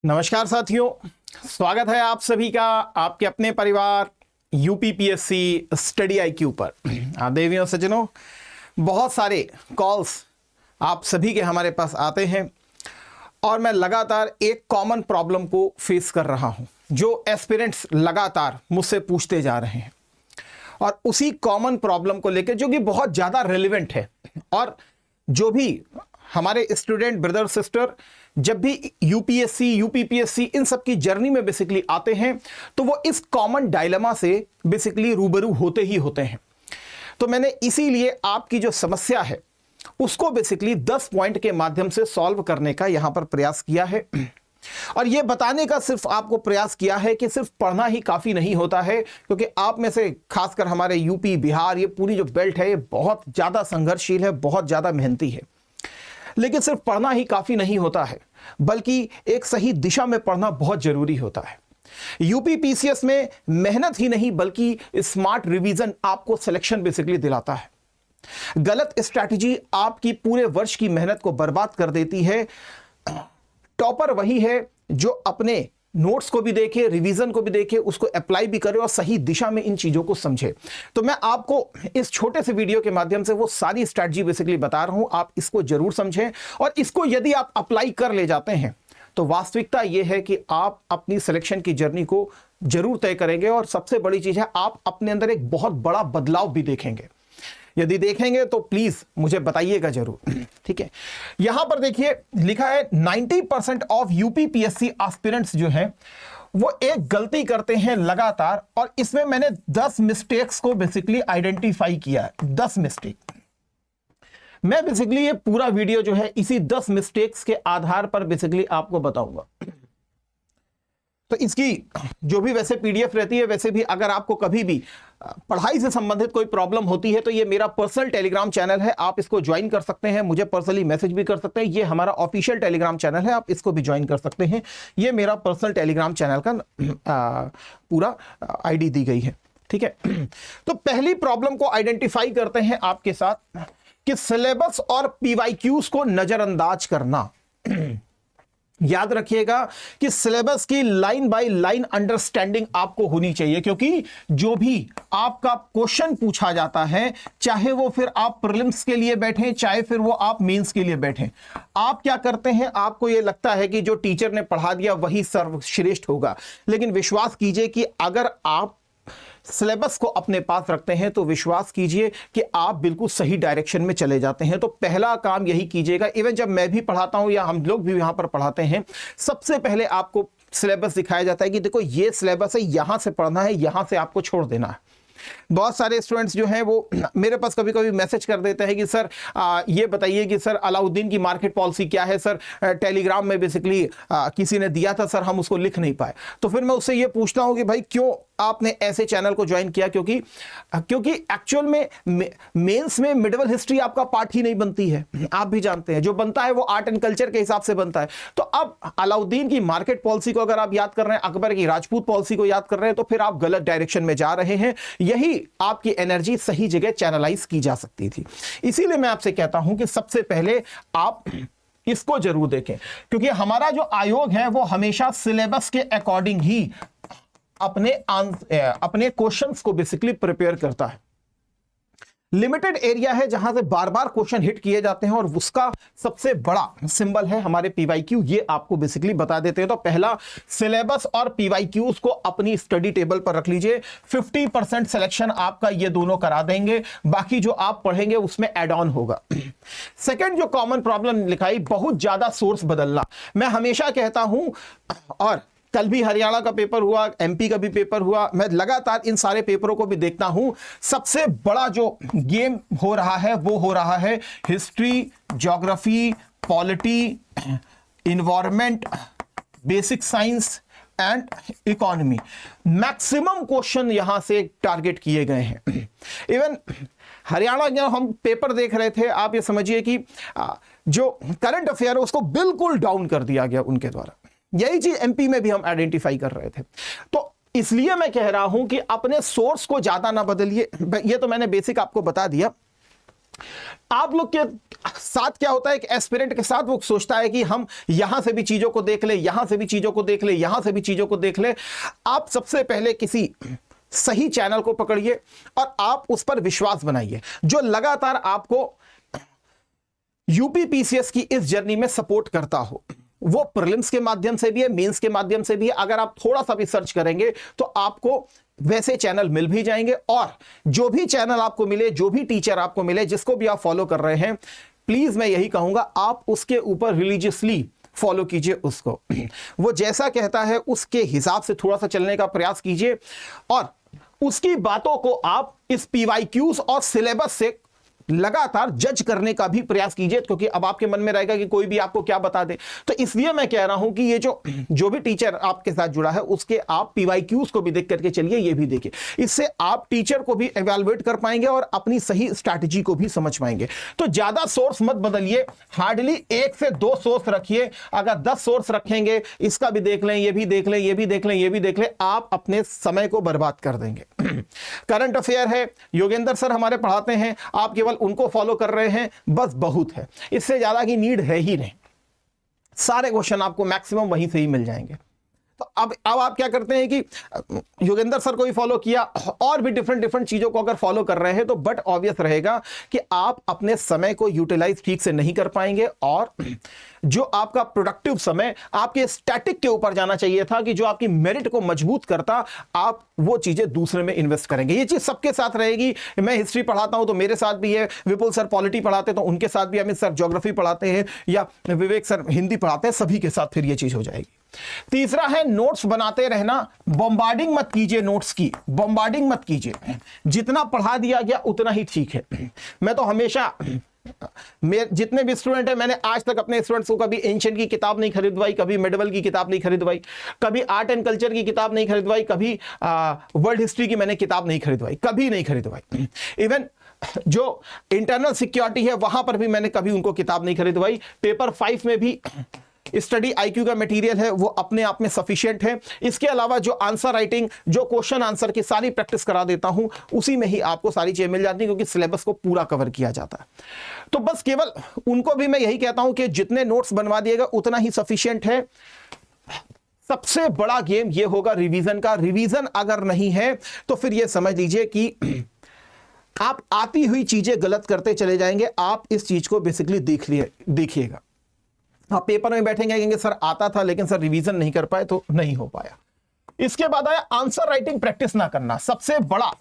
नमस्कार साथियों, स्वागत है आप सभी का आपके अपने परिवार यूपीपीएससी स्टडी आईक्यू पर। देवियों सज्जनों, बहुत सारे कॉल्स आप सभी के हमारे पास आते हैं और मैं लगातार एक कॉमन प्रॉब्लम को फेस कर रहा हूं जो एस्पिरेंट्स लगातार मुझसे पूछते जा रहे हैं और उसी कॉमन प्रॉब्लम को लेकर जो कि बहुत ज़्यादा रेलिवेंट है और जो भी हमारे स्टूडेंट ब्रदर सिस्टर जब भी यूपीएससी यूपीपीएससी इन सब की जर्नी में बेसिकली आते हैं तो वो इस कॉमन डायलेमा से बेसिकली रूबरू होते ही होते हैं। तो मैंने इसीलिए आपकी जो समस्या है उसको बेसिकली 10 पॉइंट के माध्यम से सॉल्व करने का यहां पर प्रयास किया है और यह बताने का सिर्फ आपको प्रयास किया है कि सिर्फ पढ़ना ही काफी नहीं होता है, क्योंकि आप में से खासकर हमारे यूपी बिहार ये पूरी जो बेल्ट है ये बहुत ज्यादा संघर्षशील है, बहुत ज्यादा मेहनती है। लेकिन सिर्फ पढ़ना ही काफी नहीं होता है, बल्कि एक सही दिशा में पढ़ना बहुत जरूरी होता है। यूपीपीसीएस में मेहनत ही नहीं बल्कि स्मार्ट रिवीजन आपको सिलेक्शन बेसिकली दिलाता है। गलत स्ट्रैटेजी आपकी पूरे वर्ष की मेहनत को बर्बाद कर देती है। टॉपर वही है जो अपने नोट्स को भी देखे, रिवीजन को भी देखे, उसको अप्लाई भी करे और सही दिशा में इन चीजों को समझे। तो मैं आपको इस छोटे से वीडियो के माध्यम से वो सारी स्ट्रैटेजी बेसिकली बता रहा हूं, आप इसको जरूर समझें और इसको यदि आप अप्लाई कर ले जाते हैं तो वास्तविकता यह है कि आप अपनी सिलेक्शन की जर्नी को जरूर तय करेंगे और सबसे बड़ी चीज है आप अपने अंदर एक बहुत बड़ा बदलाव भी देखेंगे। यदि देखेंगे तो प्लीज मुझे बताइएगा जरूर, ठीक है। यहां पर देखिए लिखा है 90% ऑफ यूपीपीएससी एस्पिरेंट्स जो हैं वो एक गलती करते हैं लगातार, और इसमें मैंने 10 मिस्टेक्स को बेसिकली आइडेंटिफाई किया है। 10 मिस्टेक मैं बेसिकली ये पूरा वीडियो जो है इसी 10 मिस्टेक्स के आधार पर बेसिकली आपको बताऊंगा। तो इसकी जो भी वैसे पीडीएफ रहती है, वैसे भी अगर आपको कभी भी पढ़ाई से संबंधित कोई प्रॉब्लम होती है तो ये मेरा पर्सनल टेलीग्राम चैनल है, आप इसको ज्वाइन कर सकते हैं, मुझे पर्सनली मैसेज भी कर सकते हैं। ये हमारा ऑफिशियल टेलीग्राम चैनल है, आप इसको भी ज्वाइन कर सकते हैं। ये मेरा पर्सनल टेलीग्राम चैनल का पूरा आईडी दी गई है, ठीक है। तो पहली प्रॉब्लम को आइडेंटिफाई करते हैं आपके साथ कि सिलेबस और पीवाईक्यूज को नजरअंदाज करना। याद रखिएगा कि सिलेबस की लाइन बाय लाइन अंडरस्टैंडिंग आपको होनी चाहिए, क्योंकि जो भी आपका क्वेश्चन पूछा जाता है, चाहे वो फिर आप प्रीलिम्स के लिए बैठे, चाहे फिर वो आप मेंस के लिए बैठे, आप क्या करते हैं, आपको ये लगता है कि जो टीचर ने पढ़ा दिया वही सर्वश्रेष्ठ होगा। लेकिन विश्वास कीजिए कि अगर आप सिलेबस को अपने पास रखते हैं तो विश्वास कीजिए कि आप बिल्कुल सही डायरेक्शन में चले जाते हैं। तो पहला काम यही कीजिएगा। इवन जब मैं भी पढ़ाता हूं या हम लोग भी यहां पर पढ़ाते हैं, सबसे पहले आपको सिलेबस दिखाया जाता है कि देखो ये सिलेबस है, यहां से पढ़ना है, यहां से आपको छोड़ देना है। बहुत सारे स्टूडेंट्स जो हैं वो मेरे पास कभी कभी मैसेज कर देते हैं कि सर ये बताइए कि सर अलाउद्दीन की मार्केट पॉलिसी क्या है, सर टेलीग्राम में बेसिकली किसी ने दिया था सर, हम उसको लिख नहीं पाए। तो फिर मैं उससे ये पूछता हूं कि भाई क्यों आपने ऐसे चैनल को ज्वाइन किया? क्योंकि एक्चुअल में मेंस में मिडिवल हिस्ट्री आपका पार्ट ही नहीं बनती है, आप भी जानते हैं। जो बनता है वो आर्ट एंड कल्चर के हिसाब से बनता है। तो अब अलाउद्दीन की मार्केट पॉलिसी को अगर आप याद कर रहे हैं, अकबर की राजपूत पॉलिसी को याद कर रहे हैं, तो फिर आप गलत डायरेक्शन में जा रहे हैं। यही आपकी एनर्जी सही जगह चैनलाइज की जा सकती थी। इसीलिए मैं आपसे कहता हूं कि सबसे पहले आप इसको जरूर देखें, क्योंकि हमारा जो आयोग है वो हमेशा सिलेबस के अकॉर्डिंग ही अपने क्वेश्चंस को बेसिकली प्रिपेयर करता है। लिमिटेड एरिया है जहां से बार बार क्वेश्चन हिट किए जाते हैं और उसका सबसे बड़ा सिंबल है हमारे पीवाईक्यू। ये आपको बेसिकली बता देते हैं। तो पहला, सिलेबस और पीवाईक्यूज को अपनी स्टडी टेबल पर रख लीजिए। 50% सिलेक्शन आपका ये दोनों करा देंगे, बाकी जो आप पढ़ेंगे उसमें एड ऑन होगा। सेकंड जो कॉमन प्रॉब्लम लिखाई, बहुत ज्यादा सोर्स बदलना। मैं हमेशा कहता हूं, और कल भी हरियाणा का पेपर हुआ, एमपी का भी पेपर हुआ, मैं लगातार इन सारे पेपरों को भी देखता हूं। सबसे बड़ा जो गेम हो रहा है वो हो रहा है history, geography, polity, environment, basic science and economy. Maximum question यहां से टारगेट किए गए हैं। इवन हरियाणा जब हम पेपर देख रहे थे, आप ये समझिए कि जो करंट अफेयर है उसको बिल्कुल डाउन कर दिया गया उनके द्वारा। यही चीज एमपी में भी हम आइडेंटिफाई कर रहे थे। तो इसलिए मैं कह रहा हूं कि अपने सोर्स को ज्यादा ना बदलिए। ये तो मैंने बेसिक आपको बता दिया। आप लोग के साथ क्या होता है, एक एस्पिरेंट के साथ वो सोचता है कि हम यहां से भी चीजों को देख ले, यहां से भी चीजों को देख ले, यहां से भी चीजों को देख ले। आप सबसे पहले किसी सही चैनल को पकड़िए और आप उस पर विश्वास बनाइए, जो लगातार आपको यूपीपीसीएस की इस जर्नी में सपोर्ट करता हो। वो प्रीलिम्स के माध्यम से भी है, मेंस के माध्यम से भी है। अगर आप थोड़ा सा भी सर्च करेंगे तो आपको वैसे चैनल मिल भी जाएंगे। और जो भी चैनल आपको मिले, जो भी टीचर आपको मिले, जिसको भी आप फॉलो कर रहे हैं, प्लीज मैं यही कहूंगा, आप उसके ऊपर रिलीजियसली फॉलो कीजिए उसको। वो जैसा कहता है उसके हिसाब से थोड़ा सा चलने का प्रयास कीजिए और उसकी बातों को आप इस पीवाईक्यूज और सिलेबस से लगातार जज करने का भी प्रयास कीजिए, क्योंकि अब आपके मन में रहेगा कि कोई भी आपको क्या बता दे। तो इसलिए मैं कह रहा हूं कि ये जो भी टीचर आपके साथ जुड़ा है उसके आप पीवाईक्यूज को भी देख करके चलिए, ये भी देखिए। इससे आप टीचर को भी एवेलुएट कर पाएंगे और अपनी सही स्ट्रैटेजी को भी समझ पाएंगे। तो ज्यादा सोर्स मत बदलिए, हार्डली 1 से 2 सोर्स रखिए। अगर 10 सोर्स रखेंगे, इसका भी देख लें, ये भी देख लें, ये भी देख लें, ये भी देख लें, आप अपने समय को बर्बाद कर देंगे। करंट अफेयर है, योगेंद्र सर हमारे पढ़ाते हैं, आप केवल उनको फॉलो कर रहे हैं, बस बहुत है, इससे ज्यादा की नीड है ही नहीं। सारे क्वेश्चन आपको मैक्सिमम वहीं से ही मिल जाएंगे। तो अब आप क्या करते हैं कि योगेंद्र सर को भी फॉलो किया और भी डिफरेंट चीजों को अगर फॉलो कर रहे हैं, तो बट ऑब्वियस रहेगा कि आप अपने समय को यूटिलाइज ठीक से नहीं कर पाएंगे और जो आपका प्रोडक्टिव समय आपके स्टैटिक के ऊपर जाना चाहिए था, कि जो आपकी मेरिट को मजबूत करता, आप वो चीजें दूसरे में इन्वेस्ट करेंगे। ये चीज सबके साथ रहेगी। मैं हिस्ट्री पढ़ाता हूं तो मेरे साथ भी है, विपुल सर पॉलिटी पढ़ाते तो उनके साथ भी, अमित सर ज्योग्राफी पढ़ाते हैं या विवेक सर हिंदी पढ़ाते हैं, सभी के साथ फिर ये चीज हो जाएगी। तीसरा है नोट्स बनाते रहना। बॉम्बार्डिंग मत कीजिए, नोट्स की बॉम्बार्डिंग मत कीजिए। जितना पढ़ा दिया गया उतना ही ठीक है। मैं तो हमेशा, जितने भी स्टूडेंट हैं, मैंने आज तक अपने स्टूडेंट्स को कभी एंशिएंट की किताब नहीं खरीदवाई, कभी मेडिवल की किताब नहीं खरीदवाई, कभी आर्ट एंड कल्चर की किताब नहीं खरीदवाई, कभी वर्ल्ड हिस्ट्री की मैंने किताब नहीं खरीदवाई, कभी नहीं खरीदवाई। इवन जो इंटरनल सिक्योरिटी है वहां पर भी मैंने कभी उनको किताब नहीं खरीदवाई। पेपर 5 में भी स्टडी आईक्यू का मटेरियल है, वो अपने आप में सफिशिएंट है। इसके अलावा जो आंसर राइटिंग, जो क्वेश्चन आंसर की सारी प्रैक्टिस करा देता हूं, उसी में ही आपको सारी चीजें मिल जाती है, क्योंकि सिलेबस को पूरा कवर किया जाता है। तो बस केवल उनको भी मैं यही कहता हूं कि जितने नोट्स बनवा दिएगा उतना ही सफिशिएंट है। सबसे बड़ा गेम ये होगा रिवीजन का। रिवीजन अगर नहीं है तो फिर ये समझ लीजिए कि आप आती हुई चीजें गलत करते चले जाएंगे। आप इस चीज को बेसिकली देखिएगा। आप पेपर में बैठेंगे, कहेंगे सर आता था लेकिन सर रिवीजन नहीं कर पाए, तो नहीं हो पाया। इसके बाद आया आंसर राइटिंग प्रैक्टिस ना करना। सबसे बड़ा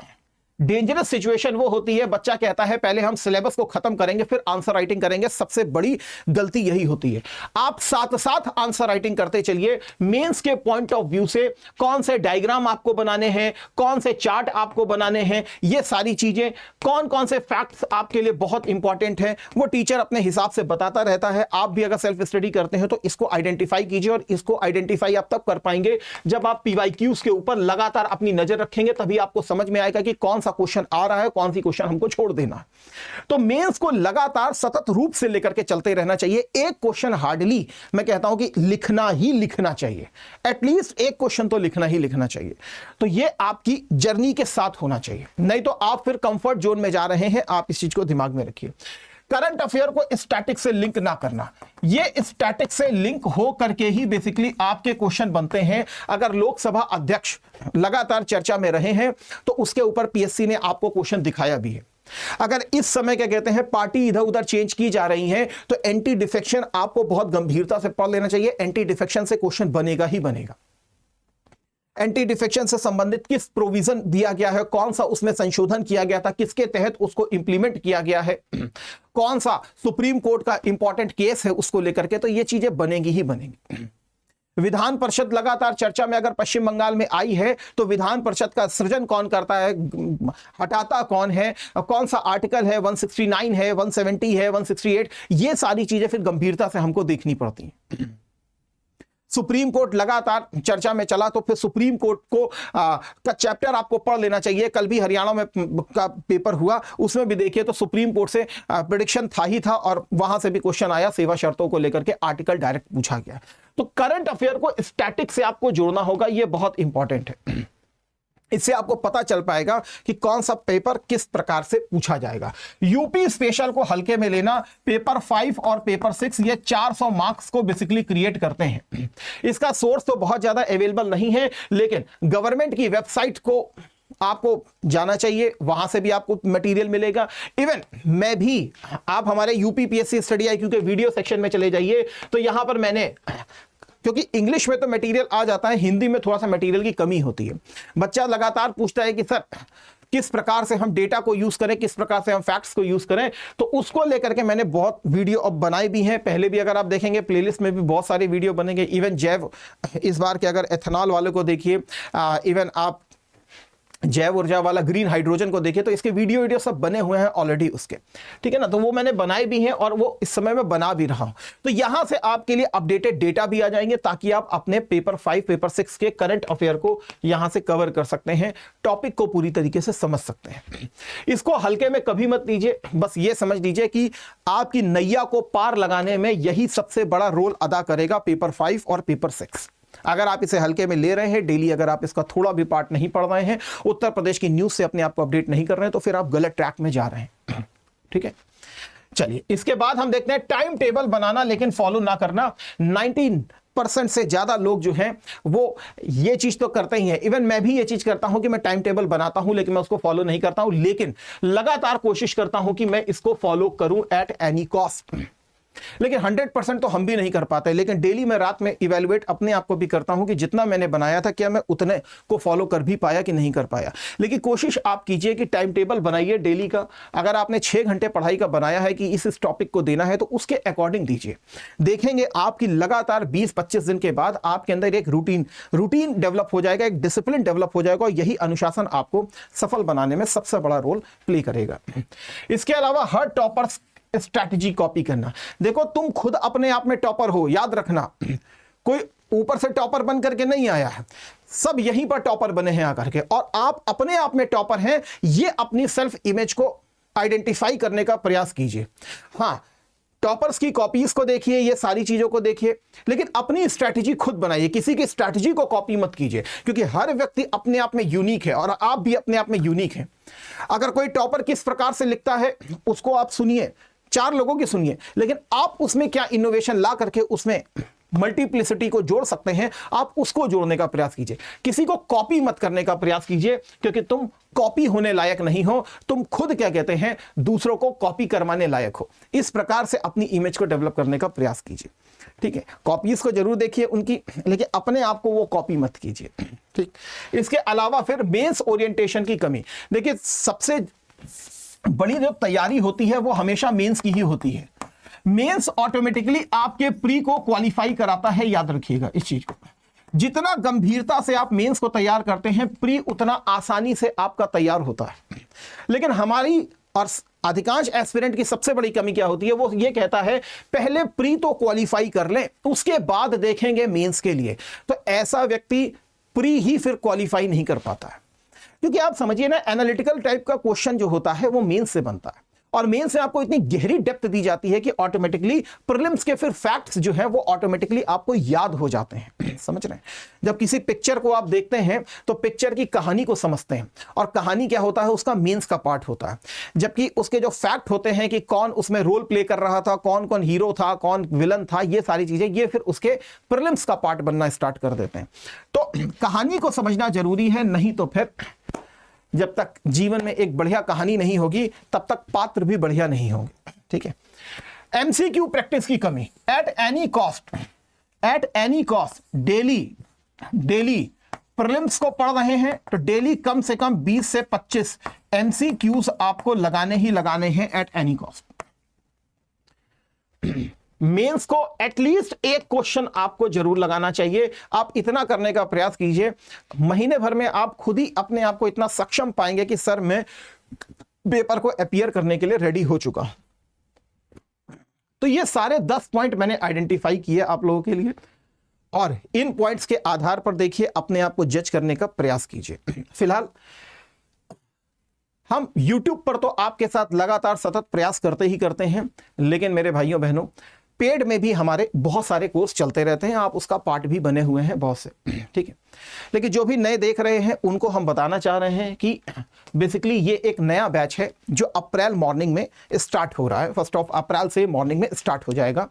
डेंजरस सिचुएशन वो होती है, बच्चा कहता है पहले हम सिलेबस को खत्म करेंगे फिर आंसर राइटिंग करेंगे। सबसे बड़ी गलती यही होती है। आप साथ साथ आंसर राइटिंग करते चलिए। मेंस के पॉइंट ऑफ व्यू से कौन से डायग्राम आपको बनाने हैं, कौन से चार्ट आपको बनाने हैं, ये सारी चीजें, कौन कौन से फैक्ट्स आपके लिए बहुत इंपॉर्टेंट है, वो टीचर अपने हिसाब से बताता रहता है। आप भी अगर सेल्फ स्टडी करते हैं तो इसको आइडेंटिफाई कीजिए, और इसको आइडेंटिफाई आप तब कर पाएंगे जब आप पीवाईक्यूज के ऊपर लगातार अपनी नजर रखेंगे। तभी आपको समझ में आएगा कि कौन सा क्वेश्चन आ रहा है, कौन सी क्वेश्चन हमको छोड़ देना है। तो मेंस को लगातार सतत रूप से लेकर के चलते रहना चाहिए। एक क्वेश्चन हार्डली मैं कहता हूं कि लिखना ही लिखना चाहिए। एटलीस्ट एक क्वेश्चन तो लिखना ही लिखना चाहिए। तो ये आपकी जर्नी के साथ होना चाहिए, नहीं तो आप फिर कंफर्ट जोन में जा रहे हैं। आप इस चीज को दिमाग में रखिए। करंट अफेयर को स्टैटिक से लिंक ना करना। ये स्टैटिक से लिंक हो करके ही बेसिकली आपके क्वेश्चन बनते हैं। अगर लोकसभा अध्यक्ष लगातार चर्चा में रहे हैं तो उसके ऊपर पीएससी ने आपको क्वेश्चन दिखाया भी है। अगर इस समय क्या कहते हैं पार्टी इधर उधर चेंज की जा रही है तो एंटी डिफेक्शन आपको बहुत गंभीरता से पढ़ लेना चाहिए। एंटी डिफेक्शन से क्वेश्चन बनेगा ही बनेगा। एंटी डिफेक्शन से संबंधित किस प्रोविजन दिया गया है, कौन सा उसमें संशोधन किया गया था, किसके तहत उसको इंप्लीमेंट किया गया है, कौन सा सुप्रीम कोर्ट का इंपॉर्टेंट केस है उसको लेकर के, तो ये चीजें बनेंगी ही बनेंगी। विधान परिषद लगातार चर्चा में अगर पश्चिम बंगाल में आई है तो विधान परिषद का सृजन कौन करता है, हटाता कौन है, कौन सा आर्टिकल है, 169 है, 170 है, 168, ये सारी चीजें फिर गंभीरता से हमको देखनी पड़ती हैं। सुप्रीम कोर्ट लगातार चर्चा में चला तो फिर सुप्रीम कोर्ट को का चैप्टर आपको पढ़ लेना चाहिए। कल भी हरियाणा में का पेपर हुआ, उसमें भी देखिए तो सुप्रीम कोर्ट से प्रेडिक्शन था ही था और वहां से भी क्वेश्चन आया, सेवा शर्तों को लेकर के आर्टिकल डायरेक्ट पूछा गया। तो करंट अफेयर को स्टैटिक से आपको जोड़ना होगा, यह बहुत इंपॉर्टेंट है। इससे आपको पता चल पाएगा कि कौन सा पेपर किस प्रकार से पूछा जाएगा। यूपी स्पेशल को हल्के में लेना, पेपर 5 और पेपर 6 ये 400 मार्क्स को बेसिकली क्रिएट करते हैं। इसका सोर्स तो बहुत ज्यादा अवेलेबल नहीं है, लेकिन गवर्नमेंट की वेबसाइट को आपको जाना चाहिए, वहां से भी आपको मटेरियल मिलेगा। इवन मैं भी, आप हमारे यूपीपीएससी स्टडी आईक्यू के वीडियो सेक्शन में चले जाइए, तो यहां पर मैंने, क्योंकि इंग्लिश में तो मटेरियल आ जाता है, हिंदी में थोड़ा सा मटेरियल की कमी होती है। बच्चा लगातार पूछता है कि सर किस प्रकार से हम डेटा को यूज करें, किस प्रकार से हम फैक्ट्स को यूज करें, तो उसको लेकर के मैंने बहुत वीडियो अब बनाई भी हैं। पहले भी अगर आप देखेंगे प्लेलिस्ट में भी बहुत सारे वीडियो बनेंगे। इवन जैव, इस बार के अगर एथेनॉल वाले को देखिए, इवन आप जैव ऊर्जा वाला ग्रीन हाइड्रोजन को देखिए, तो इसके वीडियो सब बने हुए हैं ऑलरेडी उसके, ठीक है ना। तो वो मैंने बनाए भी हैं और वो इस समय में बना भी रहा हूं। तो यहां से आपके लिए अपडेटेड डेटा भी आ जाएंगे, ताकि आप अपने पेपर 5 पेपर 6 के करंट अफेयर को यहां से कवर कर सकते हैं, टॉपिक को पूरी तरीके से समझ सकते हैं। इसको हल्के में कभी मत लीजिए, बस ये समझ लीजिए कि आपकी नैया को पार लगाने में यही सबसे बड़ा रोल अदा करेगा, पेपर 5 और पेपर 6। अगर आप इसे हल्के में ले रहे हैं, डेली अगर आप इसका थोड़ा भी पार्ट नहीं पढ़ रहे हैं, उत्तर प्रदेश की न्यूज से अपने आप को अपडेट नहीं कर रहे हैं, तो फिर आप गलत ट्रैक में जा रहे हैं, ठीक है। चलिए, इसके बाद हम देखते हैं टाइम टेबल बनाना लेकिन फॉलो ना करना। 19% से ज्यादा लोग जो हैं वो ये चीज तो करते ही हैं। इवन मैं भी ये चीज करता हूं कि मैं टाइम टेबल बनाता हूं, लेकिन मैं उसको फॉलो नहीं करता हूं, लेकिन लगातार कोशिश करता हूं कि मैं इसको फॉलो करूं एट एनी कॉस्ट। लेकिन 100% तो हम भी नहीं कर पाते, लेकिन डेली मैं रात में इवैल्यूएट अपने आप को भी करता हूं कि जितना मैंने बनाया था, क्या मैं उतने को फॉलो कर भी पाया कि नहीं कर पाया। लेकिन कोशिश आप कीजिए कि टाइम टेबल बनाइए डेली का। अगर आपने 6 घंटे पढ़ाई का बनाया है कि इस टॉपिक को देना है, तो उसके अकॉर्डिंग दीजिए। देखेंगे आपकी लगातार 20-25 दिन के बाद आपके अंदर एक रूटीन डेवलप हो जाएगा, एक डिसिप्लिन डेवलप हो जाएगा, और यही अनुशासन आपको सफल बनाने में सबसे बड़ा रोल प्ले करेगा। इसके अलावा हर टॉपर्स स्ट्रैटेजी कॉपी करना। देखो, तुम खुद अपने आप में टॉपर हो, याद रखना। कोई ऊपर से टॉपर बन करके नहीं आया है, सब यहीं पर टॉपर बने हैं आकर के, और आप अपने आप में टॉपर हैं। ये अपनी सेल्फ इमेज को आइडेंटिफाई करने का प्रयास कीजिए। हाँ, टॉपर्स की कॉपीज को देखिए, ये सारी चीजों को देखिए, लेकिन अपनी स्ट्रैटेजी खुद बनाइए। किसी की स्ट्रैटेजी को कॉपी मत कीजिए, क्योंकि हर व्यक्ति अपने आप में यूनिक है, और आप भी अपने आप में यूनिक हैं। अगर कोई टॉपर किस प्रकार से लिखता है, उसको आप सुनिए, 4 लोगों की सुनिए, लेकिन आप उसमें क्या इनोवेशन ला करके उसमें मल्टीप्लिसिटी को जोड़ सकते हैं, आप उसको जोड़ने का प्रयास कीजिए। किसी को कॉपी मत करने का प्रयास कीजिए, क्योंकि तुम कॉपी होने लायक नहीं हो, तुम खुद क्या कहते हैं, दूसरों को कॉपी करवाने लायक हो। इस प्रकार से अपनी इमेज को डेवलप करने का प्रयास कीजिए, ठीक है। कॉपीज को जरूर देखिए उनकी, लेकिन अपने आप को वो कॉपी मत कीजिए, ठीक। इसके अलावा फिर मेंस ओरिएंटेशन की कमी। देखिए, सबसे बड़ी जो तैयारी होती है वो हमेशा मेंस की ही होती है। मेंस ऑटोमेटिकली आपके प्री को क्वालिफाई कराता है, याद रखिएगा इस चीज को। जितना गंभीरता से आप मेंस को तैयार करते हैं, प्री उतना आसानी से आपका तैयार होता है। लेकिन हमारी और अधिकांश एस्पिरेंट की सबसे बड़ी कमी क्या होती है, वो ये कहता है पहले प्री तो क्वालिफाई कर लें, उसके बाद देखेंगे मेंस के लिए। तो ऐसा व्यक्ति प्री ही फिर क्वालिफाई नहीं कर पाता है, क्योंकि आप समझिए ना, एनालिटिकल टाइप का क्वेश्चन जो होता है वो मेंस से बनता है, और मेंस से आपको इतनी गहरी डेप्थ दी जाती है कि ऑटोमेटिकली प्रीलिम्स के फिर फैक्ट्स जो है वो ऑटोमेटिकली आपको याद हो जाते हैं। समझ रहे हैं? जब किसी पिक्चर को आप देखते हैं तो पिक्चर की कहानी को समझते हैं, और कहानी क्या होता है, उसका मेंस का पार्ट होता है। जबकि उसके जो फैक्ट होते हैं कि कौन उसमें रोल प्ले कर रहा था, कौन कौन हीरो था, कौन विलन था, ये सारी चीजें ये फिर उसके प्रीलिम्स का पार्ट बनना स्टार्ट कर देते हैं। तो कहानी को समझना जरूरी है, नहीं तो फिर जब तक जीवन में एक बढ़िया कहानी नहीं होगी, तब तक पात्र भी बढ़िया नहीं होंगे, ठीक है। एमसीक्यू प्रैक्टिस की कमी। At any cost daily prelims को पढ़ रहे हैं तो डेली कम से कम 20 से 25 एमसीक्यूज आपको लगाने ही लगाने हैं एट एनी कॉस्ट। मेंस को एटलीस्ट एक क्वेश्चन आपको जरूर लगाना चाहिए। आप इतना करने का प्रयास कीजिए, महीने भर में आप खुद ही अपने आप को इतना सक्षम पाएंगे कि सर मैं पेपर को अपीयर करने के लिए रेडी हो चुका हूं। तो ये सारे 10 पॉइंट मैंने आइडेंटिफाई किए आप लोगों के लिए, और इन पॉइंट्स के आधार पर देखिए अपने आप को जज करने का प्रयास कीजिए। फिलहाल हम YouTube पर तो आपके साथ लगातार सतत प्रयास करते ही करते हैं, लेकिन मेरे भाइयों बहनों, पेड में भी हमारे बहुत सारे कोर्स चलते रहते हैं, आप उसका पार्ट भी बने हुए हैं बहुत से, ठीक है। लेकिन जो भी नए देख रहे हैं उनको हम बताना चाह रहे हैं कि बेसिकली ये एक नया बैच है जो अप्रैल मॉर्निंग में स्टार्ट हो रहा है, 1 अप्रैल से मॉर्निंग में स्टार्ट हो जाएगा।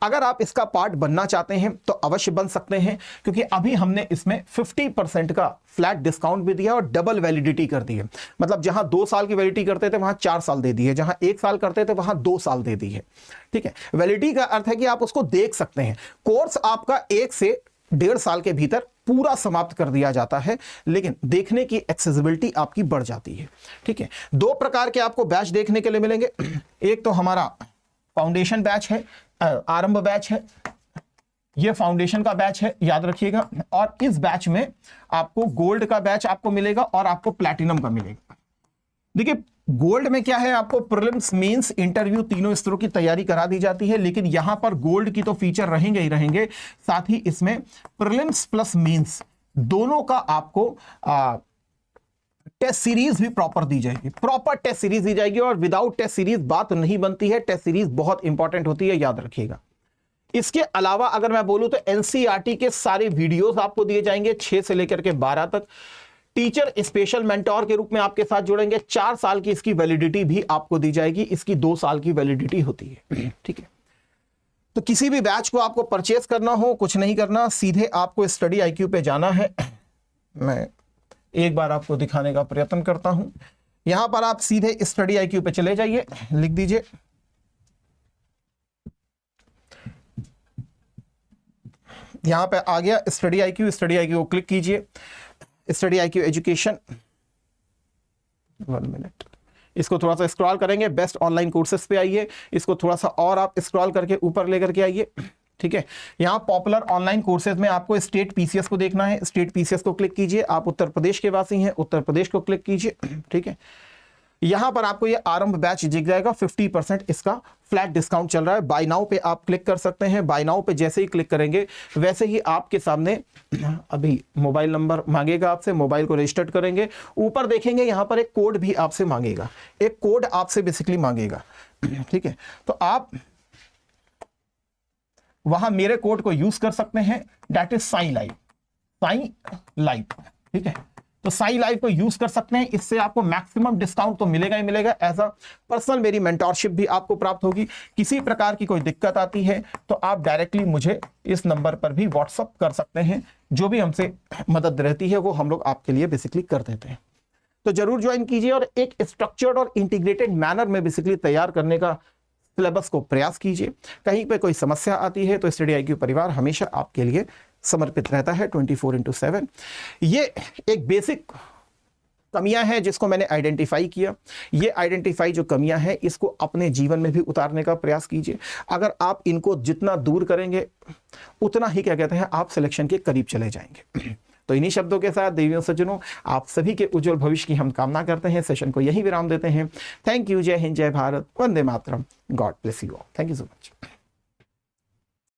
अगर आप इसका पार्ट बनना चाहते हैं तो अवश्य बन सकते हैं, क्योंकि अभी हमने इसमें 50% का फ्लैट डिस्काउंट भी दिया और डबल वैलिडिटी कर दी है। मतलब जहां 2 साल की वैलिडिटी करते थे वहां 4 साल दे दी है, जहां 1 साल करते थे वहां 2 साल दे दी है। ठीक है, वैलिडिटी का अर्थ है कि आप उसको देख सकते हैं। कोर्स आपका 1 से 1.5 साल के भीतर पूरा समाप्त कर दिया जाता है, लेकिन देखने की एक्सेसिबिलिटी आपकी बढ़ जाती है। ठीक है, 2 प्रकार के आपको बैच देखने के लिए मिलेंगे। एक तो हमारा फाउंडेशन बैच है, आरंभ बैच है, ये फाउंडेशन का बैच है, याद रखिएगा। और इस बैच में आपको गोल्ड का बैच आपको मिलेगा और आपको प्लैटिनम का मिलेगा। देखिए, गोल्ड में क्या है, आपको प्रीलिम्स, मेंस, इंटरव्यू तीनों स्तरों की तैयारी करा दी जाती है, लेकिन यहां पर गोल्ड की तो फीचर रहेंगे ही रहेंगे, साथ ही इसमें प्रीलिम्स प्लस मेंस दोनों का आपको टेस्ट सीरीज भी प्रॉपर दी जाएगी, प्रॉपर टेस्ट सीरीज दी जाएगी। और विदाउट टेस्ट सीरीज बात नहीं बनती है, टेस्ट सीरीज बहुत इंपॉर्टेंट होती है, याद रखिएगा। इसके अलावा अगर मैं बोलूं तो एनसीईआरटी के सारे वीडियोस आपको दिए जाएंगे 6 से लेकर के 12 तक। टीचर स्पेशल मेंटोर के रूप में आपके साथ जुड़ेंगे। 4 साल की इसकी वैलिडिटी भी आपको दी जाएगी, इसकी 2 साल की वैलिडिटी होती है। ठीक है, तो किसी भी बैच को आपको परचेस करना हो, कुछ नहीं करना, सीधे आपको स्टडी आईक्यू पे जाना है। मैं एक बार आपको दिखाने का प्रयत्न करता हूं। यहां पर आप सीधे स्टडी आईक्यू पे चले जाइए, लिख दीजिए यहां पे आ गया स्टडी आईक्यू। स्टडी आईक्यू को क्लिक कीजिए, स्टडी आईक्यू एजुकेशन। 1 मिनट, इसको थोड़ा सा स्क्रॉल करेंगे, बेस्ट ऑनलाइन कोर्सेज पे आइए। इसको थोड़ा सा और आप स्क्रॉल करके ऊपर लेकर के आइए। ठीक है, यहाँ पॉपुलर ऑनलाइन कोर्सेज में आपको स्टेट पीसीएस को देखना है। स्टेट पीसीएस को क्लिक कीजिए। आप उत्तर प्रदेश के वासी हैं, उत्तर प्रदेश को क्लिक कीजिए। ठीक है, यहां पर आपको ये आरंभ बैच दिख जाएगा। 50% इसका फ्लैट डिस्काउंट चल रहा है। बाय नाउ पे आप क्लिक कर सकते हैं। बाय नाउ पे जैसे ही क्लिक करेंगे वैसे ही आपके सामने अभी मोबाइल नंबर मांगेगा आपसे, मोबाइल को रजिस्टर्ड करेंगे। ऊपर देखेंगे यहां पर एक कोड भी आपसे मांगेगा, एक कोड आपसे बेसिकली मांगेगा। ठीक है, तो आप वहां मेरे कोड को यूज कर सकते हैं, that is Sai live, Sai live. ठीक है, तो साई लाइव को यूज कर सकते हैं। इससे आपको मैक्सिमम डिस्काउंट तो मिलेगा ही मिलेगा। एज अ पर्सनल मेरी मेंटोरशिप भी आपको प्राप्त होगी। किसी प्रकार की कोई दिक्कत आती है तो आप डायरेक्टली मुझे इस नंबर पर भी व्हाट्सअप कर सकते हैं। जो भी हमसे मदद रहती है वो हम लोग आपके लिए बेसिकली कर देते हैं। तो जरूर ज्वाइन कीजिए और एक स्ट्रक्चर्ड और इंटीग्रेटेड मैनर में बेसिकली तैयार करने का सिलेबस को प्रयास कीजिए। कहीं पे कोई समस्या आती है तो स्टडी आईक्यू परिवार हमेशा आपके लिए समर्पित रहता है 24/7। ये एक बेसिक कमियां हैं जिसको मैंने आइडेंटिफाई किया। ये आइडेंटिफाई जो कमियां हैं इसको अपने जीवन में भी उतारने का प्रयास कीजिए। अगर आप इनको जितना दूर करेंगे उतना ही क्या कहते हैं आप सिलेक्शन के करीब चले जाएंगे। तो इन्हीं शब्दों के साथ देवियों सज्जनों, आप सभी के उज्जवल भविष्य की हम कामना करते हैं। सेशन को यही विराम देते हैं। Thank you. जय हिंद, जय Bharat, Vande Mataram. God bless you all. Thank you so much.